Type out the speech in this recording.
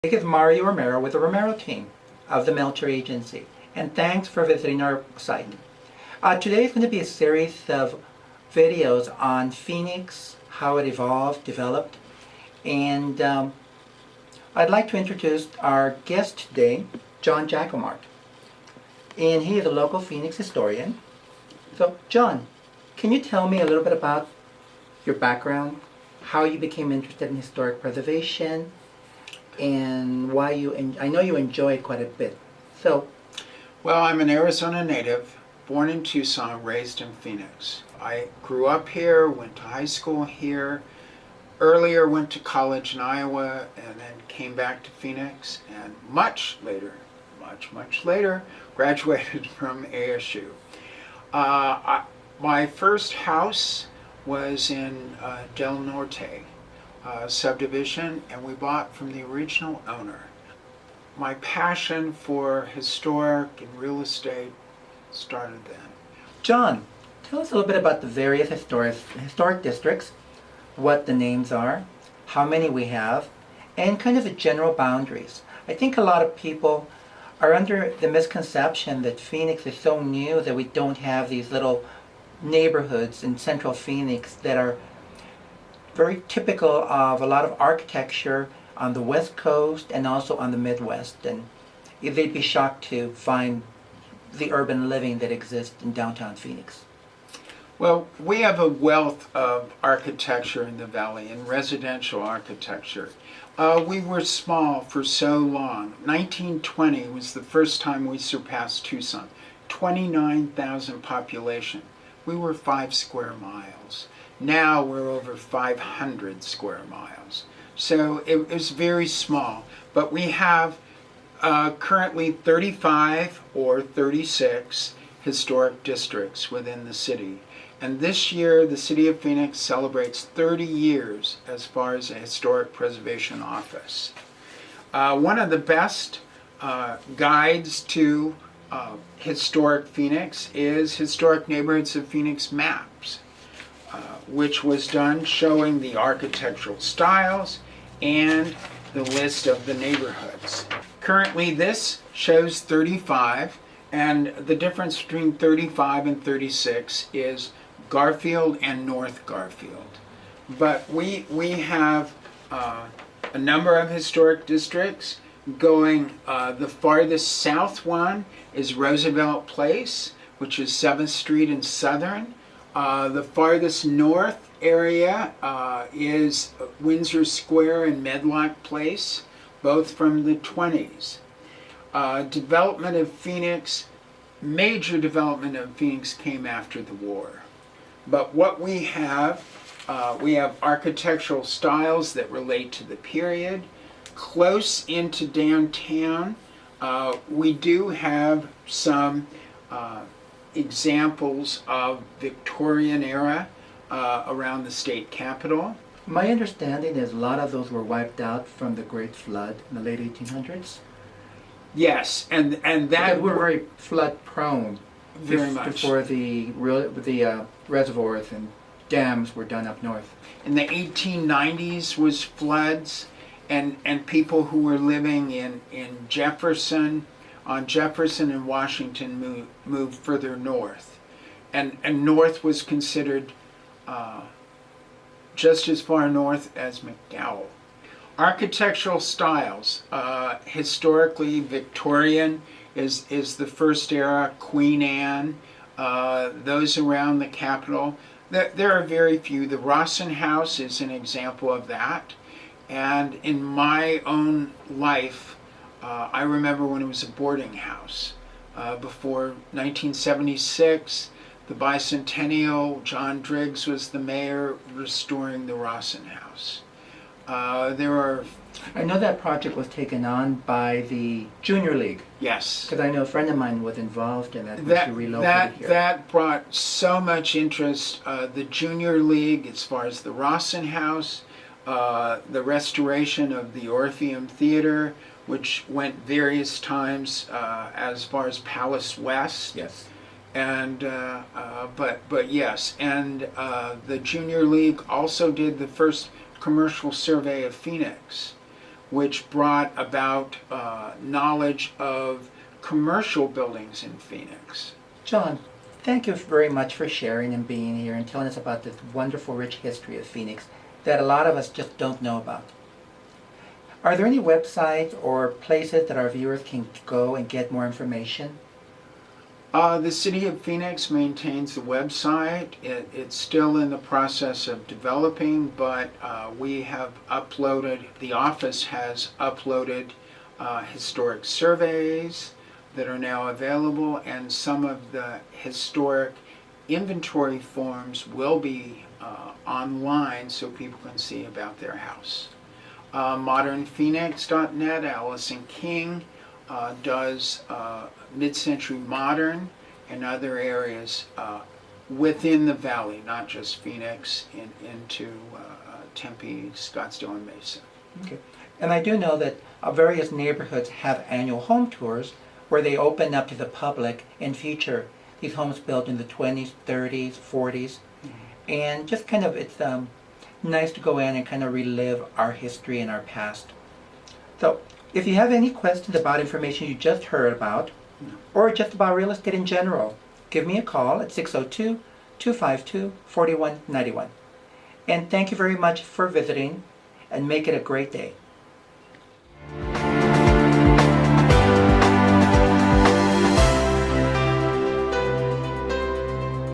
This is Mario Romero with the Romero team of the Melcher Agency, and thanks for visiting our site. Today is going to be a series of videos on Phoenix, how it evolved, developed, and I'd like to introduce our guest today, John Jacomart, and he is a local Phoenix historian. So, John, can you tell me a little bit about your background, how you became interested in historic preservation, and why I know you enjoy it quite a bit. So, well, I'm an Arizona native, born in Tucson, raised in Phoenix. I grew up here, went to high school here, earlier went to college in Iowa, and then came back to Phoenix, and much later, graduated from ASU. My first house was in Del Norte subdivision, and we bought from the original owner. My passion for historic and real estate started then. John, tell us a little bit about the various historic districts, what the names are, how many we have, and kind of the general boundaries. I think a lot of people are under the misconception that Phoenix is so new that we don't have these little neighborhoods in central Phoenix that are very typical of a lot of architecture on the West Coast and also on the Midwest. And they'd be shocked to find the urban living that exists in downtown Phoenix. Well, we have a wealth of architecture in the valley, and residential architecture. We were small for so long. 1920 was the first time we surpassed Tucson. 29,000 population. We were 5 square miles. Now we're over 500 square miles. So it was very small. But we have currently 35 or 36 historic districts within the city. And this year, the City of Phoenix celebrates 30 years as far as a historic preservation office. One of the best guides to historic Phoenix is Historic Neighborhoods of Phoenix Maps, which was done showing the architectural styles and the list of the neighborhoods. Currently, this shows 35, and the difference between 35 and 36 is Garfield and North Garfield. But we have a number of historic districts going. The farthest south one is Roosevelt Place, which is 7th Street and Southern. The farthest north area is Windsor Square and Medlock Place, both from the 20s. Development of Phoenix, major development of Phoenix came after the war. But what we have architectural styles that relate to the period. Close into downtown, we do have some examples of Victorian era around the state capitol. My understanding is a lot of those were wiped out from the Great Flood in the late 1800s. Yes, and that we're very flood prone. Very much. Before the reservoirs and dams were done up north. In the 1890s was floods, and people who were living in Jefferson, on Jefferson and Washington moved further north. And north was considered just as far north as McDowell. Architectural styles, historically Victorian is the first era, Queen Anne, those around the Capitol. There are very few. The Rawson House is an example of that. And in my own life, I remember when it was a boarding house. Before 1976, the bicentennial, John Driggs was the mayor restoring the Rawson House. I know that project was taken on by the Junior League. Yes. Because I know a friend of mine was involved in that. That brought so much interest. The Junior League, as far as the Rawson House, the restoration of the Orpheum Theater, which went various times as far as Palace West. Yes. And but yes, and the Junior League also did the first commercial survey of Phoenix, which brought about knowledge of commercial buildings in Phoenix. John, thank you very much for sharing and being here and telling us about this wonderful, rich history of Phoenix that a lot of us just don't know about. Are there any websites or places that our viewers can go and get more information? The City of Phoenix maintains the website. It's still in the process of developing, but we have uploaded, the office has uploaded historic surveys that are now available, and some of the historic inventory forms will be online so people can see about their house. modernphoenix.net, Allison King does mid-century modern and other areas within the valley, not just Phoenix, into Tempe, Scottsdale, and Mesa. Okay. And I do know that various neighborhoods have annual home tours where they open up to the public and feature these homes built in the 20s, 30s, 40s. And just kind of, it's nice to go in and kind of relive our history and our past. So, if you have any questions about information you just heard about, or just about real estate in general, give me a call at 602-252-4191. And thank you very much for visiting, and make it a great day.